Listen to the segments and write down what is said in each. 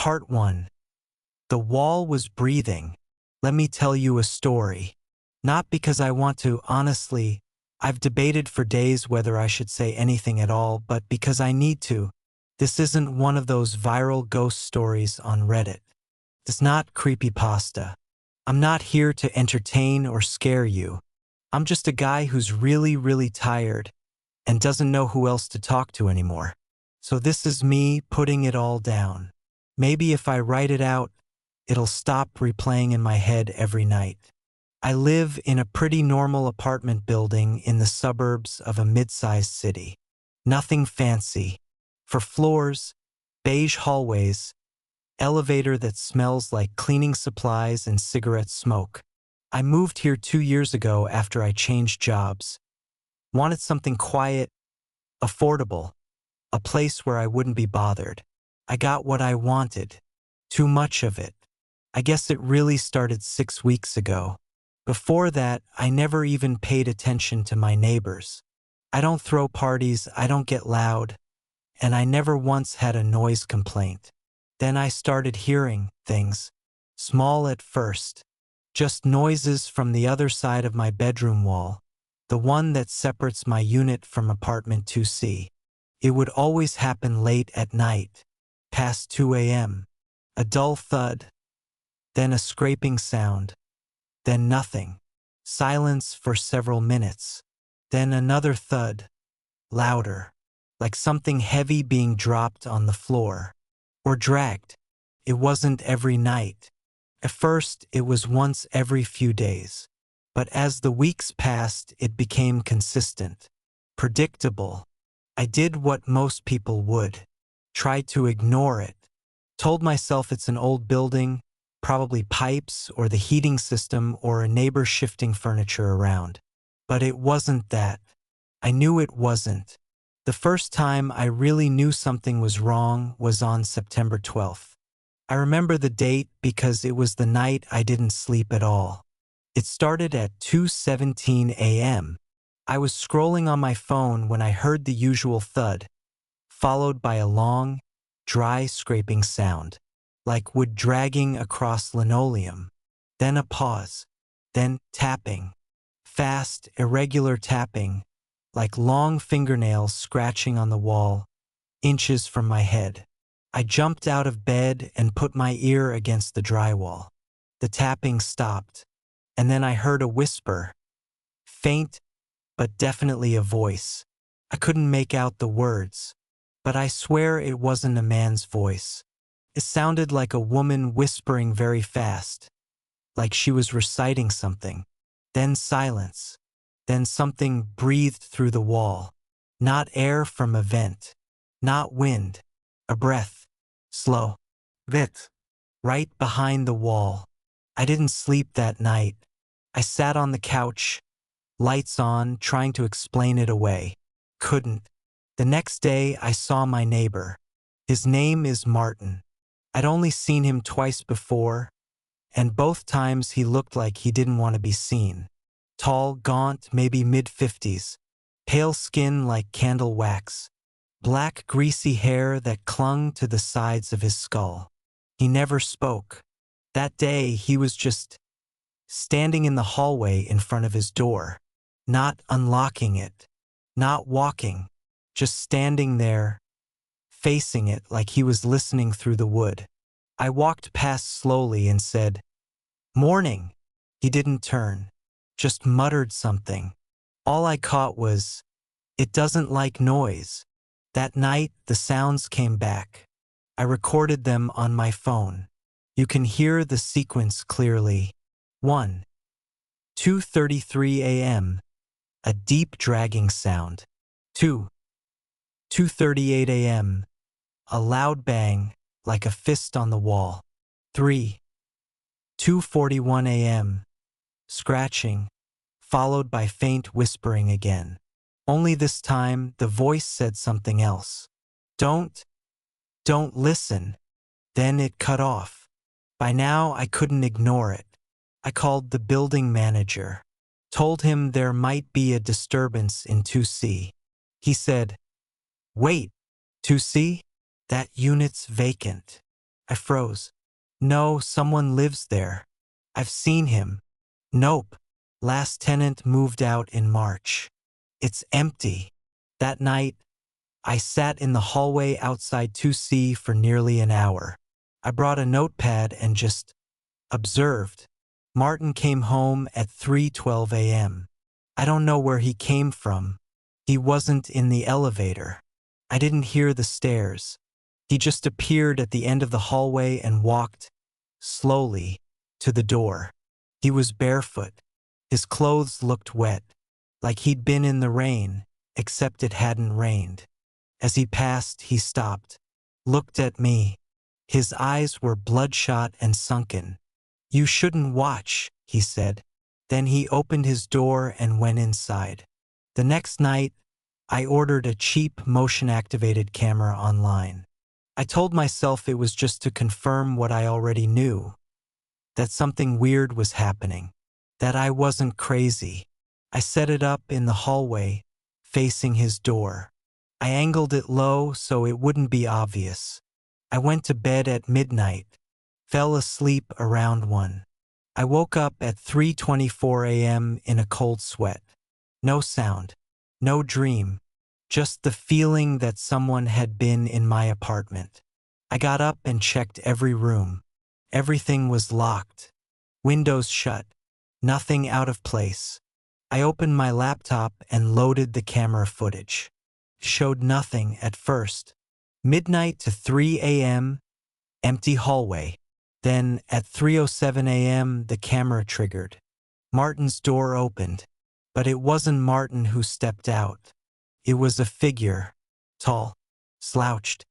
Part 1. The wall was breathing. Let me tell you a story. Not because I want to, honestly. I've debated for days whether I should say anything at all, but because I need to. This isn't one of those viral ghost stories on Reddit. It's not creepypasta. I'm not here to entertain or scare you. I'm just a guy who's really tired and doesn't know who else to talk to anymore. So this is me putting it all down. Maybe if I write it out, it'll stop replaying in my head every night. I live in a pretty normal apartment building in the suburbs of a mid-sized city. Nothing fancy. For floors, beige hallways, elevator that smells like cleaning supplies and cigarette smoke. I moved here 2 years ago after I changed jobs. Wanted something quiet, affordable, a place where I wouldn't be bothered. I got what I wanted. Too much of it. I guess it really started 6 weeks ago. Before that, I never even paid attention to my neighbors. I don't throw parties, I don't get loud, and I never once had a noise complaint. Then I started hearing things, small at first, just noises from the other side of my bedroom wall, the one that separates my unit from apartment 2C. It would always happen late at night, past 2 a.m. A dull thud, then a scraping sound, then nothing. Silence for several minutes. Then another thud, louder, like something heavy being dropped on the floor. Or dragged. It wasn't every night. At first, it was once every few days. But as the weeks passed, it became consistent, predictable. I did what most people would. Tried to ignore it. Told myself it's an old building, probably pipes or the heating system or a neighbor shifting furniture around. But it wasn't that. I knew it wasn't. The first time I really knew something was wrong was on September 12th. I remember the date because it was the night I didn't sleep at all. It started at 2:17 a.m. I was scrolling on my phone when I heard the usual thud, followed by a long, dry scraping sound, like wood dragging across linoleum. Then a pause. Then tapping. Fast, irregular tapping, like long fingernails scratching on the wall, inches from my head. I jumped out of bed and put my ear against the drywall. The tapping stopped, and then I heard a whisper. Faint, but definitely a voice. I couldn't make out the words, but I swear it wasn't a man's voice. It sounded like a woman whispering very fast, like she was reciting something. Then silence. Then something breathed through the wall. Not air from a vent. Not wind. A breath. Slow. Vit. Right behind the wall. I didn't sleep that night. I sat on the couch, lights on, trying to explain it away. Couldn't. The next day, I saw my neighbor. His name is Martin. I'd only seen him twice before, and both times he looked like he didn't want to be seen. Tall, gaunt, maybe mid-50s, pale skin like candle wax, black greasy hair that clung to the sides of his skull. He never spoke. That day he was just standing in the hallway in front of his door, not unlocking it, not walking, just standing there, facing it like he was listening through the wood. I walked past slowly and said, "Morning." He didn't turn, just muttered something. All I caught was, "It doesn't like noise." That night, the sounds came back. I recorded them on my phone. You can hear the sequence clearly. 1. 2:33 a.m. A deep dragging sound. 2. 2:38 a.m. A loud bang, like a fist on the wall. 3. 2:41 a.m. Scratching, followed by faint whispering again. Only this time, the voice said something else. Don't listen." Then it cut off. By now, I couldn't ignore it. I called the building manager, told him there might be a disturbance in 2C. He said, "Wait, 2C? That unit's vacant." I froze. No, someone lives there. I've seen him. Nope. Last tenant moved out in March. It's empty. That night, I sat in the hallway outside 2C for nearly an hour. I brought a notepad and just observed. Martin came home at 3:12 a.m. I don't know where he came from. He wasn't in the elevator. I didn't hear the stairs. He just appeared at the end of the hallway and walked, slowly, to the door. He was barefoot. His clothes looked wet, like he'd been in the rain, except it hadn't rained. As he passed, he stopped, looked at me. His eyes were bloodshot and sunken. "You shouldn't watch," he said. Then he opened his door and went inside. The next night, I ordered a cheap motion-activated camera online. I told myself it was just to confirm what I already knew, that something weird was happening, that I wasn't crazy. I set it up in the hallway, facing his door. I angled it low so it wouldn't be obvious. I went to bed at midnight, fell asleep around 1. I woke up at 3:24 a.m. in a cold sweat. No sound, no dream, just the feeling that someone had been in my apartment. I got up and checked every room. Everything was locked, windows shut, nothing out of place. I opened my laptop and loaded the camera footage. Showed nothing at first. Midnight to 3 a.m., empty hallway. Then, at 3:07 a.m., the camera triggered. Martin's door opened, but it wasn't Martin who stepped out. It was a figure, tall, slouched,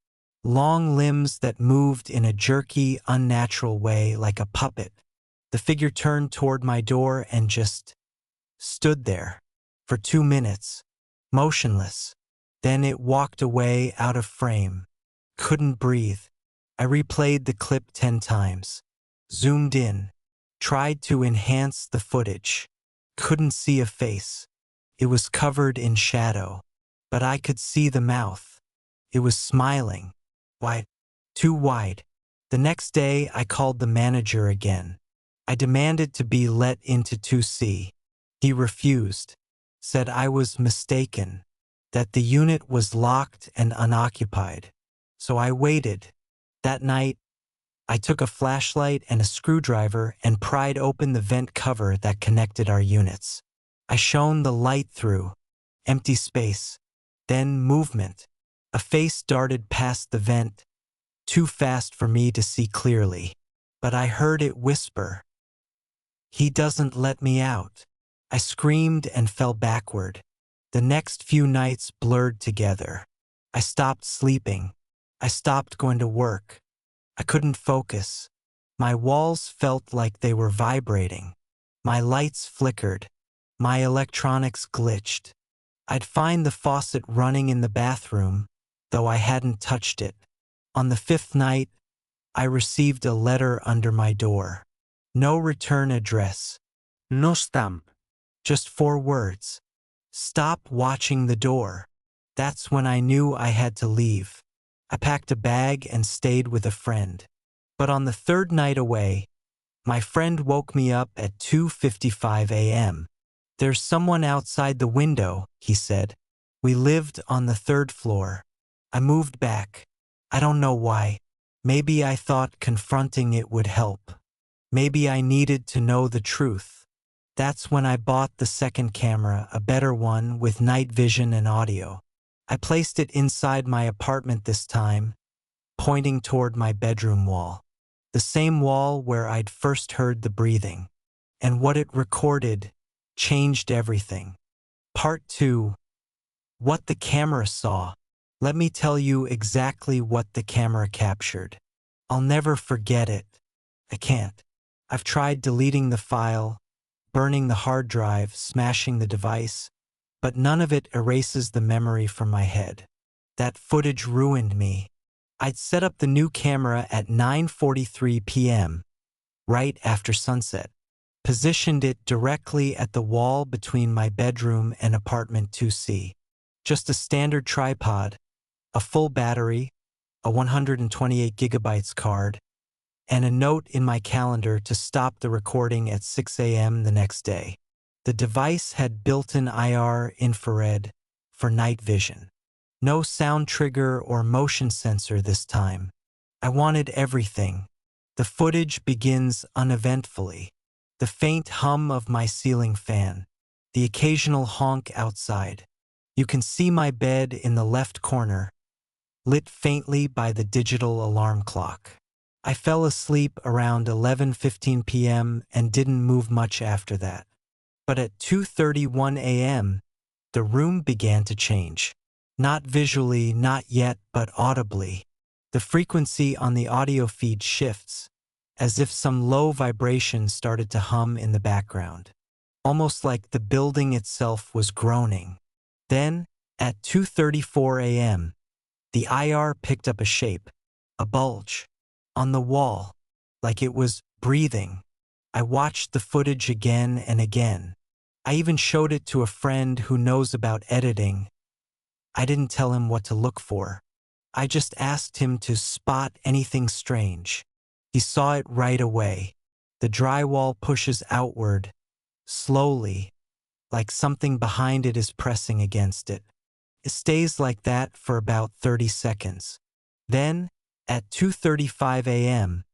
long limbs that moved in a jerky, unnatural way like a puppet. The figure turned toward my door and just stood there for 2 minutes, motionless. Then it walked away out of frame. Couldn't breathe. I replayed the clip 10 times. Zoomed in. Tried to enhance the footage. Couldn't see a face. It was covered in shadow. But I could see the mouth. It was smiling. Wide. Too wide. The next day, I called the manager again. I demanded to be let into 2C. He refused. Said I was mistaken, that the unit was locked and unoccupied. So I waited. That night, I took a flashlight and a screwdriver and pried open the vent cover that connected our units. I shone the light through. Empty space. Then movement. A face darted past the vent, too fast for me to see clearly. But I heard it whisper, "He doesn't let me out." I screamed and fell backward. The next few nights blurred together. I stopped sleeping. I stopped going to work. I couldn't focus. My walls felt like they were vibrating. My lights flickered. My electronics glitched. I'd find the faucet running in the bathroom, though I hadn't touched it. On the 5th night, I received a letter under my door. No return address. No stamp. Just 4 words. Stop watching the door. That's when I knew I had to leave. I packed a bag and stayed with a friend. But on the 3rd night away, my friend woke me up at 2:55 a.m. "There's someone outside the window," he said. We lived on the 3rd floor. I moved back. I don't know why. Maybe I thought confronting it would help. Maybe I needed to know the truth. That's when I bought the second camera, a better one with night vision and audio. I placed it inside my apartment this time, pointing toward my bedroom wall. The same wall where I'd first heard the breathing. And what it recorded changed everything. Part 2. What the camera saw. Let me tell you exactly what the camera captured. I'll never forget it. I can't. I've tried deleting the file, burning the hard drive, smashing the device, but none of it erases the memory from my head. That footage ruined me. I'd set up the new camera at 9:43 p.m., right after sunset, positioned it directly at the wall between my bedroom and apartment 2C. Just a standard tripod, a full battery, a 128 gigabytes card, and a note in my calendar to stop the recording at 6 a.m. the next day. The device had built-in IR infrared for night vision. No sound trigger or motion sensor this time. I wanted everything. The footage begins uneventfully. The faint hum of my ceiling fan. The occasional honk outside. You can see my bed in the left corner, lit faintly by the digital alarm clock. I fell asleep around 11:15 p.m. and didn't move much after that. But at 2:31 a.m., the room began to change. Not visually, not yet, but audibly. The frequency on the audio feed shifts, as if some low vibration started to hum in the background. Almost like the building itself was groaning. Then, at 2:34 a.m., the IR picked up a shape, a bulge, on the wall, like it was breathing. I watched the footage again and again. I even showed it to a friend who knows about editing. I didn't tell him what to look for. I just asked him to spot anything strange. He saw it right away. The drywall pushes outward, slowly, like something behind it is pressing against it. It stays like that for about 30 seconds. Then, at 2:35 a.m.,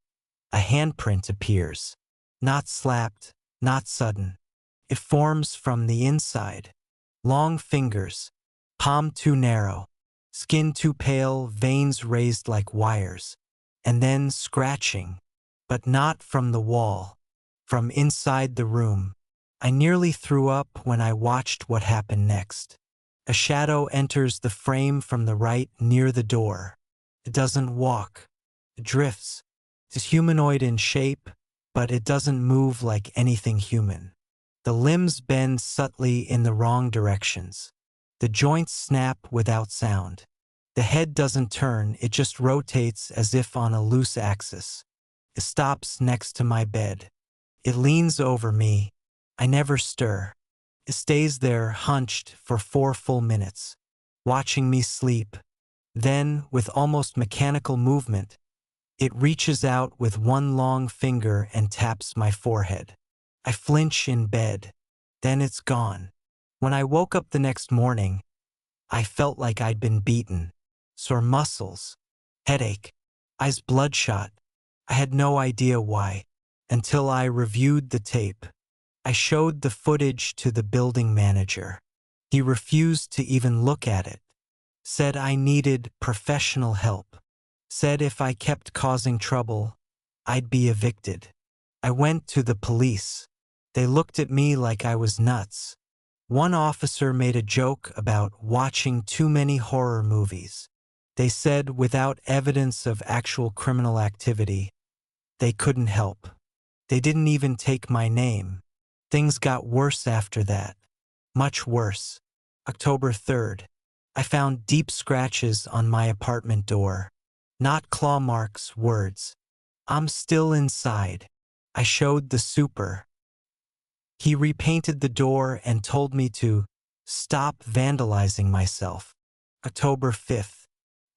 a handprint appears. Not slapped, not sudden. It forms from the inside. Long fingers, palm too narrow, skin too pale, veins raised like wires. And then scratching, but not from the wall, from inside the room. I nearly threw up when I watched what happened next. A shadow enters the frame from the right near the door. It doesn't walk. It drifts. It's humanoid in shape, but it doesn't move like anything human. The limbs bend subtly in the wrong directions. The joints snap without sound. The head doesn't turn, it just rotates as if on a loose axis. It stops next to my bed. It leans over me. I never stir. It stays there hunched for 4 full minutes, watching me sleep. Then, with almost mechanical movement, it reaches out with one long finger and taps my forehead. I flinch in bed. Then it's gone. When I woke up the next morning, I felt like I'd been beaten. Sore muscles, headache, eyes bloodshot. I had no idea why, until I reviewed the tape. I showed the footage to the building manager. He refused to even look at it. Said I needed professional help. Said if I kept causing trouble, I'd be evicted. I went to the police. They looked at me like I was nuts. One officer made a joke about watching too many horror movies. They said without evidence of actual criminal activity, they couldn't help. They didn't even take my name. Things got worse after that. Much worse. October 3rd. I found deep scratches on my apartment door. Not claw marks, words. I'm still inside. I showed the super. He repainted the door and told me to stop vandalizing myself. October 5th.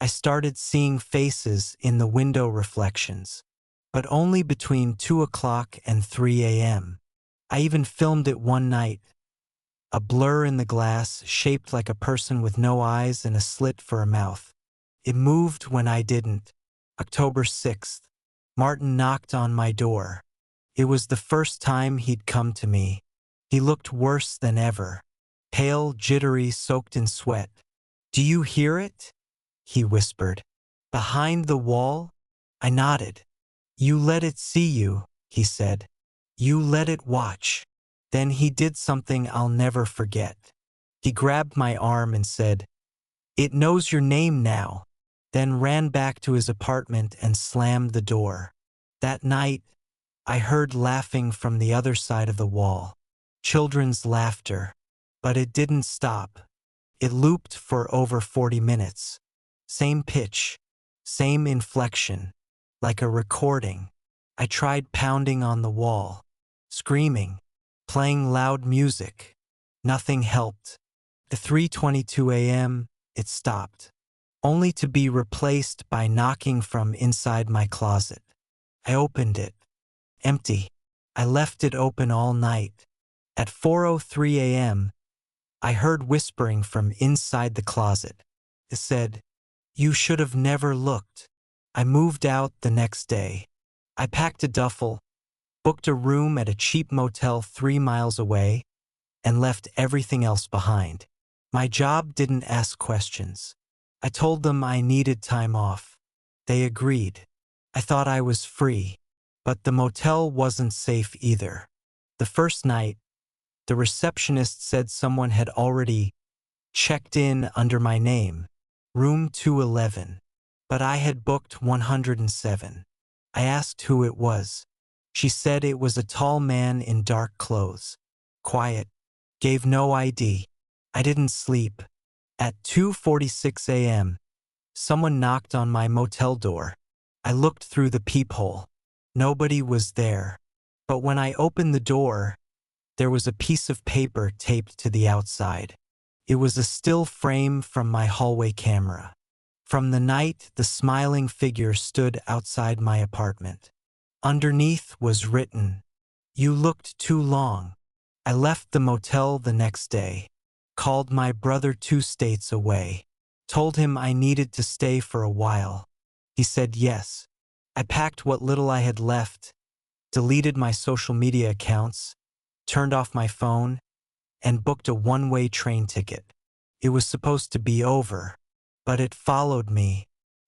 I started seeing faces in the window reflections, but only between 2 o'clock and 3 a.m. I even filmed it one night. A blur in the glass shaped like a person with no eyes and a slit for a mouth. It moved when I didn't. October 6th. Martin knocked on my door. It was the first time he'd come to me. He looked worse than ever. Pale, jittery, soaked in sweat. "Do you hear it?" he whispered. "Behind the wall?" I nodded. "You let it see you," he said. "You let it watch." Then he did something I'll never forget. He grabbed my arm and said, "It knows your name now," then ran back to his apartment and slammed the door. That night, I heard laughing from the other side of the wall. Children's laughter. But it didn't stop. It looped for over 40 minutes. Same pitch, same inflection, like a recording. I tried pounding on the wall, screaming, playing loud music. Nothing helped. At 3:22 a.m., it stopped, only to be replaced by knocking from inside my closet. I opened it. Empty. I left it open all night. At 4:03 a.m., I heard whispering from inside the closet. It said, "You should have never looked." I moved out the next day. I packed a duffel, booked a room at a cheap motel 3 miles away, and left everything else behind. My job didn't ask questions. I told them I needed time off. They agreed. I thought I was free, but the motel wasn't safe either. The first night, the receptionist said someone had already checked in under my name, room 211, but I had booked 107. I asked who it was. She said it was a tall man in dark clothes. Quiet. Gave no ID. I didn't sleep. At 2:46 a.m., someone knocked on my motel door. I looked through the peephole. Nobody was there. But when I opened the door, there was a piece of paper taped to the outside. It was a still frame from my hallway camera. From the night, the smiling figure stood outside my apartment. Underneath was written, "You looked too long." I left the motel the next day, called my brother 2 states away, told him I needed to stay for a while. He said yes. I packed what little I had left, deleted my social media accounts, turned off my phone, and booked a one-way train ticket. It was supposed to be over, but it followed me.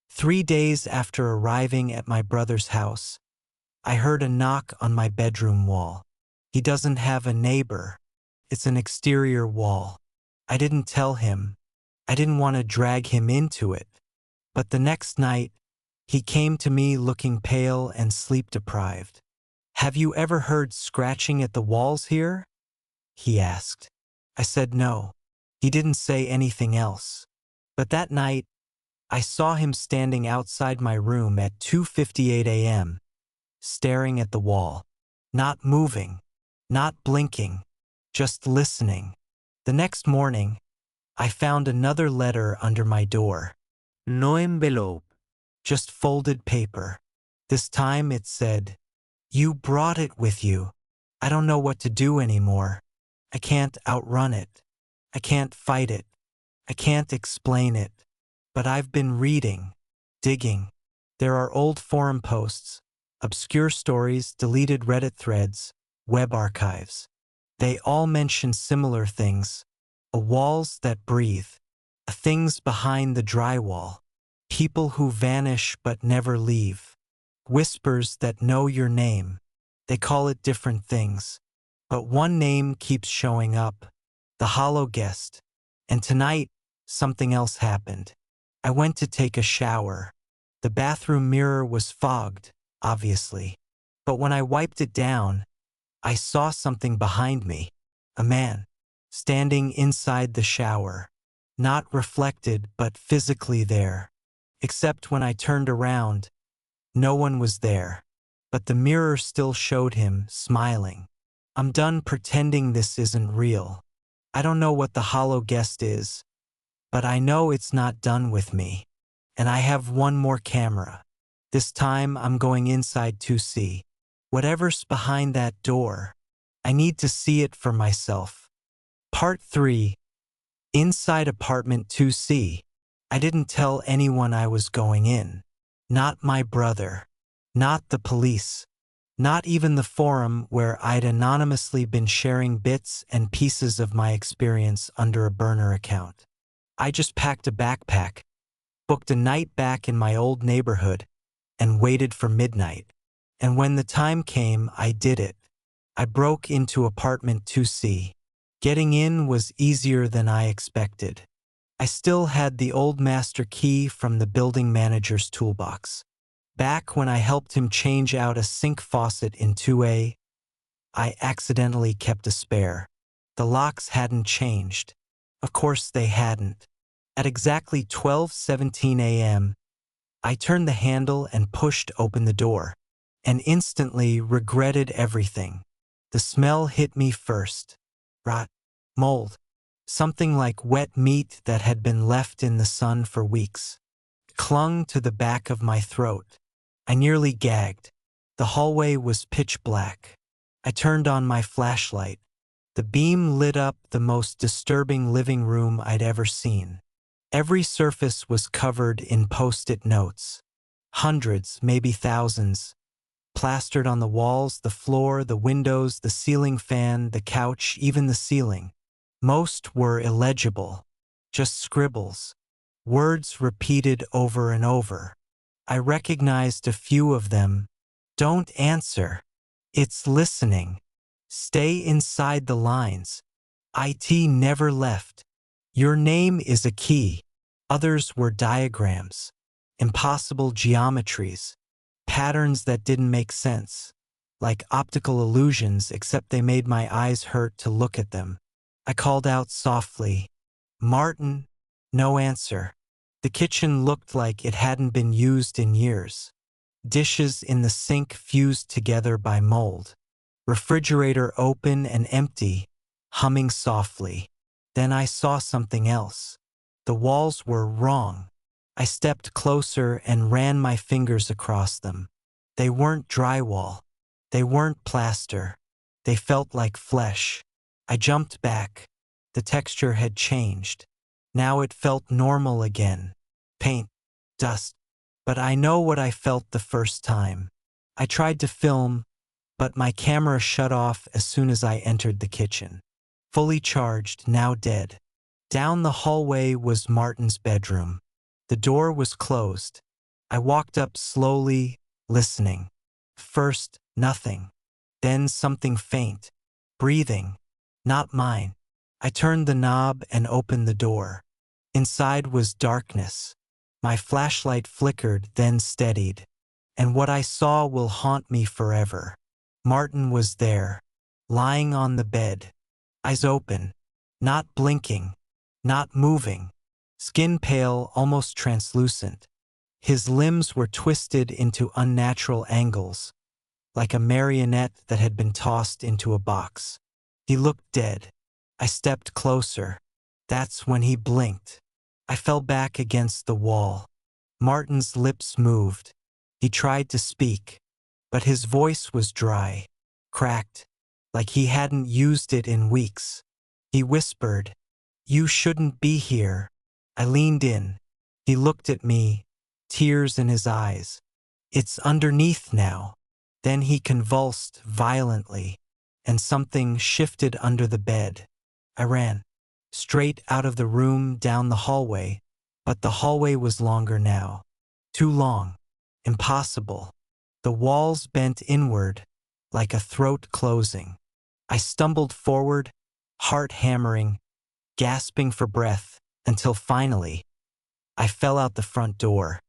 3 days after arriving at my brother's house, I heard a knock on my bedroom wall. He doesn't have a neighbor. It's an exterior wall. I didn't tell him. I didn't want to drag him into it. But the next night, he came to me looking pale and sleep-deprived. "Have you ever heard scratching at the walls here?" he asked. I said no. He didn't say anything else. But that night, I saw him standing outside my room at 2:58 a.m., staring at the wall, not moving, not blinking, just listening. The next morning, I found another letter under my door. No envelope, just folded paper. This time it said, "You brought it with you. I don't know what to do anymore. I can't outrun it. I can't fight it. I can't explain it. But I've been reading, digging. There are old forum posts, obscure stories, deleted Reddit threads, web archives. They all mention similar things. Walls that breathe. Things behind the drywall. People who vanish but never leave. Whispers that know your name. They call it different things. But one name keeps showing up. The hollow guest. And tonight, something else happened. I went to take a shower. The bathroom mirror was fogged, obviously. But when I wiped it down, I saw something behind me. A man, standing inside the shower. Not reflected, but physically there. Except when I turned around, no one was there. But the mirror still showed him, smiling. I'm done pretending this isn't real. I don't know what the hollow guest is, but I know it's not done with me. And I have one more camera. This time I'm going inside to see. Whatever's behind that door, I need to see it for myself. Part 3. Inside apartment 2C. I didn't tell anyone I was going in. Not my brother. Not the police. Not even the forum where I'd anonymously been sharing bits and pieces of my experience under a burner account. I just packed a backpack, booked a night back in my old neighborhood, and waited for midnight. And when the time came, I did it. I broke into apartment 2C. Getting in was easier than I expected. I still had the old master key from the building manager's toolbox. Back when I helped him change out a sink faucet in 2A, I accidentally kept a spare. The locks hadn't changed. Of course they hadn't. At exactly 12:17 a.m., I turned the handle and pushed open the door, and instantly regretted everything. The smell hit me first. Rot, mold, something like wet meat that had been left in the sun for weeks. Clung to the back of my throat. I nearly gagged. The hallway was pitch black. I turned on my flashlight. The beam lit up the most disturbing living room I'd ever seen. Every surface was covered in post-it notes. Hundreds, maybe thousands, plastered on the walls, the floor, the windows, the ceiling fan, the couch, even the ceiling. Most were illegible, just scribbles, words repeated over and over. I recognized a few of them. Don't answer. It's listening. Stay inside the lines. IT never left. Your name is a key. Others were diagrams, impossible geometries, patterns that didn't make sense, like optical illusions, except they made my eyes hurt to look at them. I called out softly, "Martin," no answer. The kitchen looked like it hadn't been used in years. Dishes in the sink fused together by mold. Refrigerator open and empty, humming softly. Then I saw something else. The walls were wrong. I stepped closer and ran my fingers across them. They weren't drywall. They weren't plaster. They felt like flesh. I jumped back. The texture had changed. Now it felt normal again. Paint, dust. But I know what I felt the first time. I tried to film, but my camera shut off as soon as I entered the kitchen. Fully charged, now dead. Down the hallway was Martin's bedroom. The door was closed. I walked up slowly, listening. First, nothing. Then something faint. Breathing. Not mine. I turned the knob and opened the door. Inside was darkness. My flashlight flickered, then steadied. And what I saw will haunt me forever. Martin was there, lying on the bed. Eyes open. Not blinking. Not moving. Skin pale, almost translucent. His limbs were twisted into unnatural angles, like a marionette that had been tossed into a box. He looked dead. I stepped closer. That's when he blinked. I fell back against the wall. Martin's lips moved. He tried to speak, but his voice was dry, cracked, like he hadn't used it in weeks. He whispered, "You shouldn't be here." I leaned in. He looked at me, tears in his eyes. "It's underneath now." Then he convulsed violently, and something shifted under the bed. I ran. Straight out of the room, down the hallway, but the hallway was longer now. Too long. Impossible. The walls bent inward, like a throat closing. I stumbled forward, heart hammering, gasping for breath, until finally, I fell out the front door.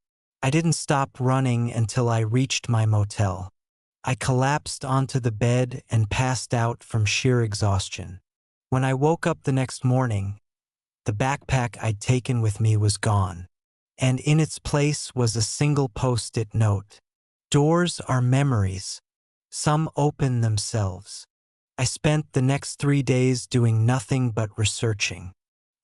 I didn't stop running until I reached my motel. I collapsed onto the bed and passed out from sheer exhaustion. When I woke up the next morning, the backpack I'd taken with me was gone, and in its place was a single post-it note. Doors are memories. Some open themselves. I spent the next 3 days doing nothing but researching.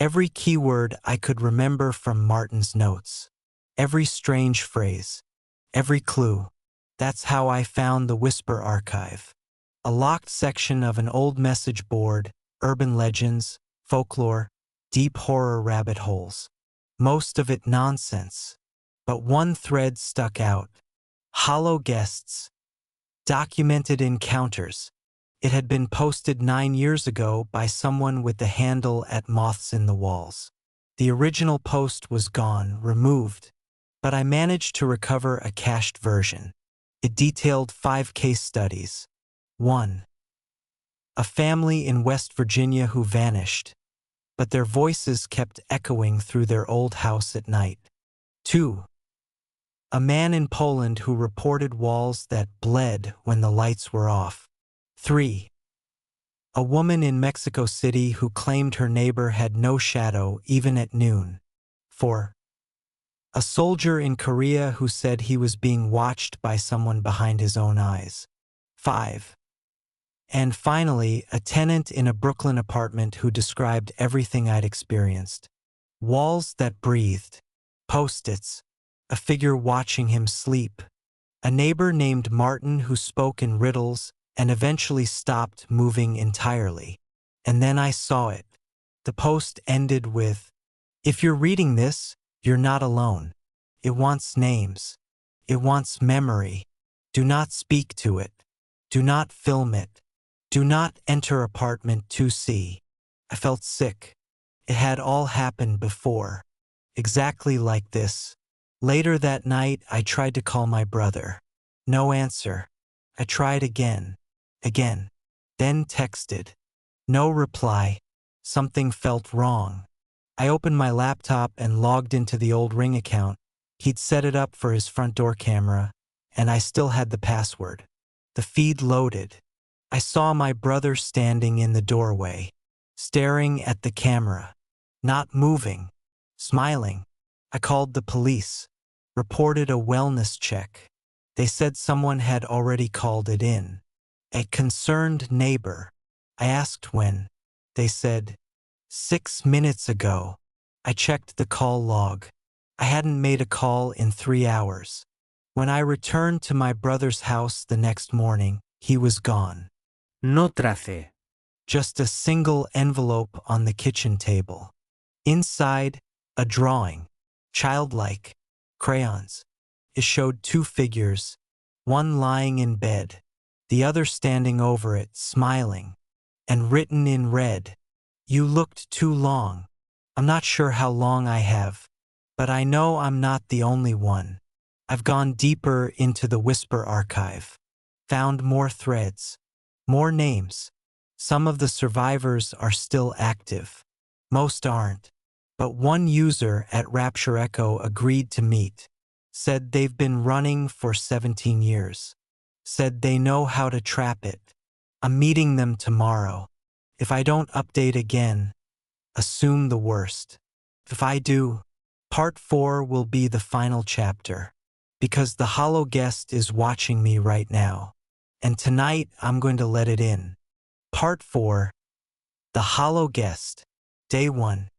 Every keyword I could remember from Martin's notes. Every strange phrase. Every clue. That's how I found the Whisper Archive. A locked section of an old message board, urban legends, folklore, deep horror rabbit holes. Most of it nonsense. But one thread stuck out. Hollow guests. Documented encounters. It had been posted 9 years ago by someone with the handle at Moths in the Walls. The original post was gone, removed, but I managed to recover a cached version. It detailed 5 case studies. 1. A family in West Virginia who vanished, but their voices kept echoing through their old house at night. 2. A man in Poland who reported walls that bled when the lights were off. 3. A woman in Mexico City who claimed her neighbor had no shadow even at noon. 4. A soldier in Korea who said he was being watched by someone behind his own eyes. 5. And finally, a tenant in a Brooklyn apartment who described everything I'd experienced. Walls that breathed, post-its, a figure watching him sleep, A neighbor named Martin who spoke in riddles and eventually stopped moving entirely. And then I saw it. The post ended with, "If you're reading this, you're not alone. It wants names. It wants memory. Do not speak to it. Do not film it. Do not enter apartment 2C. I felt sick. It had all happened before. Exactly like this. Later that night, I tried to call my brother. No answer. I tried again. Again. Then texted. No reply. Something felt wrong. I opened my laptop and logged into the old Ring account. He'd set it up for his front door camera, and I still had the password. The feed loaded. I saw my brother standing in the doorway, staring at the camera, not moving, smiling. I called the police, reported a wellness check. They said someone had already called it in. A concerned neighbor. I asked when. They said, 6 minutes ago. I checked the call log. I hadn't made a call in 3 hours. When I returned to my brother's house the next morning, he was gone. No trace. Just a single envelope on the kitchen table. Inside, a drawing. Childlike. Crayons. It showed 2 figures, one lying in bed, the other standing over it, smiling. And written in red, "You looked too long. I'm not sure how long I have, but I know I'm not the only one. I've gone deeper into the Whisper archive, found more threads, more names. Some of the survivors are still active. Most aren't. But one user at Rapture Echo agreed to meet. Said they've been running for 17 years. Said they know how to trap it. I'm meeting them tomorrow. If I don't update again, assume the worst. If I do, part 4 will be the final chapter. Because the hollow guest is watching me right now. And tonight I'm going to let it in. Part 4. The hollow guest. Day 1.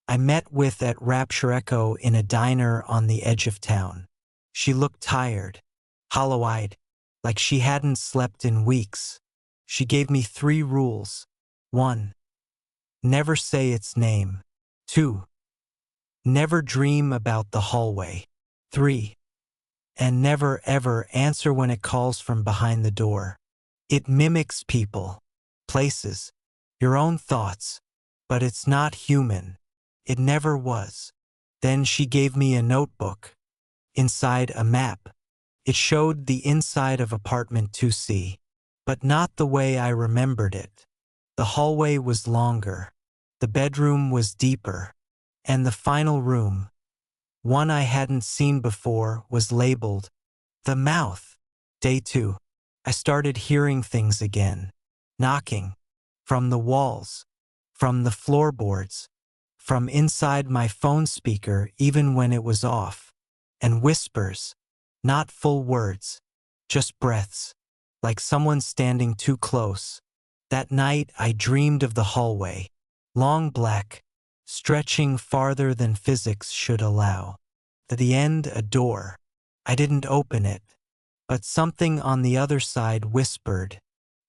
I met with at Rapture Echo in a diner on the edge of town. She looked tired, hollow-eyed, like she hadn't slept in weeks. She gave me 3 rules. 1. Never say its name. 2. Never dream about the hallway. 3. And never ever answer when it calls from behind the door. It mimics people, places, your own thoughts, but it's not human. It never was. Then she gave me a notebook. Inside a map. It showed the inside of apartment 2C, but not the way I remembered it. The hallway was longer. The bedroom was deeper. And the final room, one I hadn't seen before, was labeled The Mouth. Day 2. I started hearing things again. Knocking. From the walls. From the floorboards. From inside my phone speaker even when it was off. And whispers. Not full words. Just breaths. Like someone standing too close. That night I dreamed of the hallway. Long black. Stretching farther than physics should allow. At the end, a door. I didn't open it. But something on the other side whispered,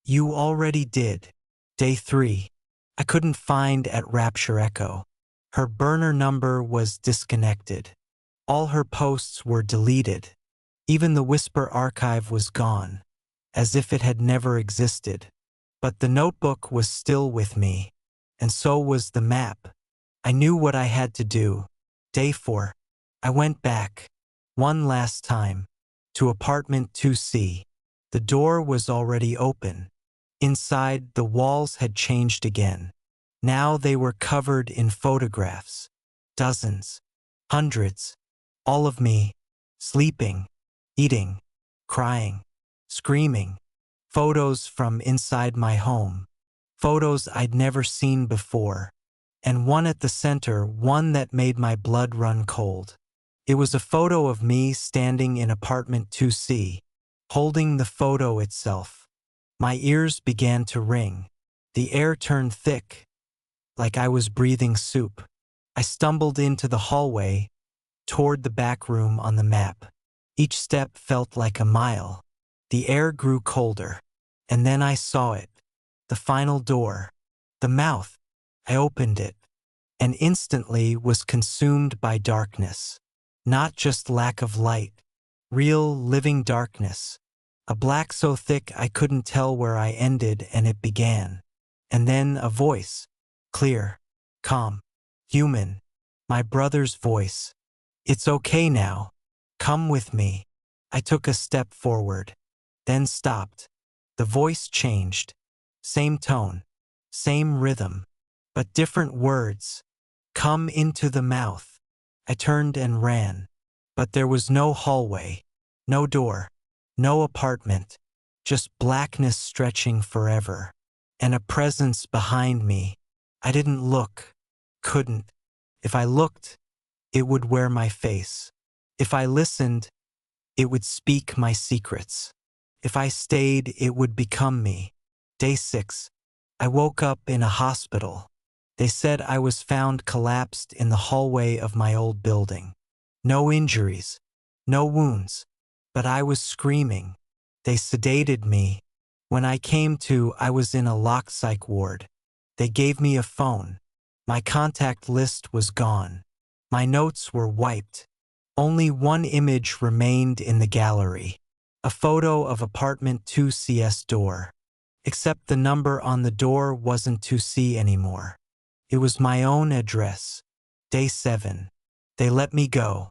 "You already did." Day 3. I couldn't find at Rapture Echo. Her burner number was disconnected. All her posts were deleted. Even the Whisper archive was gone, as if it had never existed. But the notebook was still with me, and so was the map. I knew what I had to do. Day 4. I went back, one last time, to apartment 2C. The door was already open. Inside, the walls had changed again. Now they were covered in photographs. Dozens. Hundreds. All of me. Sleeping. Eating. Crying. Screaming. Photos from inside my home. Photos I'd never seen before. And one at the center, one that made my blood run cold. It was a photo of me standing in apartment 2C, holding the photo itself. My ears began to ring. The air turned thick, like I was breathing soup. I stumbled into the hallway, toward the back room on the map. Each step felt like a mile. The air grew colder. And then I saw it. The final door. The mouth. I opened it, and instantly was consumed by darkness. Not just lack of light. Real, living darkness. A black so thick I couldn't tell where I ended and it began. And then a voice. Clear. Calm. Human. My brother's voice. It's okay now. Come with me. I took a step forward, then stopped. The voice changed. Same tone. Same rhythm. But different words. Come into the mouth. I turned and ran. But there was no hallway. No door. No apartment. Just blackness stretching forever. And a presence behind me. I didn't look. Couldn't. If I looked, it would wear my face. If I listened, it would speak my secrets. If I stayed, it would become me. Day 6. I woke up in a hospital. They said I was found collapsed in the hallway of my old building. No injuries. No wounds. But I was screaming. They sedated me. When I came to, I was in a locked psych ward. They gave me a phone. My contact list was gone. My notes were wiped. Only one image remained in the gallery. A photo of apartment 2CS door. Except the number on the door wasn't 2C anymore. It was my own address. Day 7. They let me go.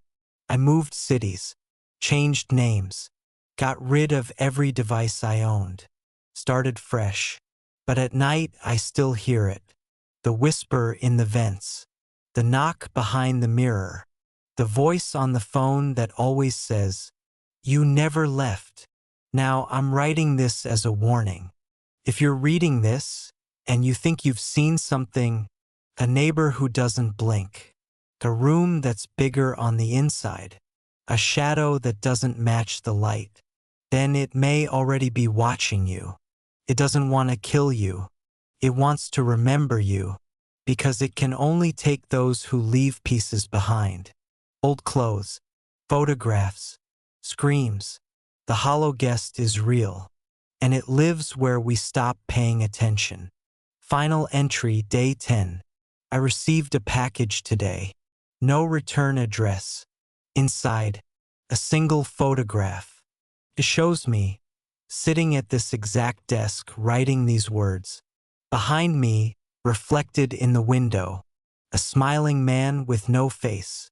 I moved cities. Changed names. Got rid of every device I owned. Started fresh. But at night I still hear it. The whisper in the vents. The knock behind the mirror. The voice on the phone that always says, "You never left." Now I'm writing this as a warning. If you're reading this and you think you've seen something, a neighbor who doesn't blink, a room that's bigger on the inside, a shadow that doesn't match the light, then it may already be watching you. It doesn't want to kill you. It wants to remember you, because it can only take those who leave pieces behind. Old clothes, photographs, screams. The hollow guest is real, and it lives where we stop paying attention. Final entry, day 10. I received a package today. No return address. Inside, a single photograph. It shows me, sitting at this exact desk writing these words. Behind me, reflected in the window, a smiling man with no face.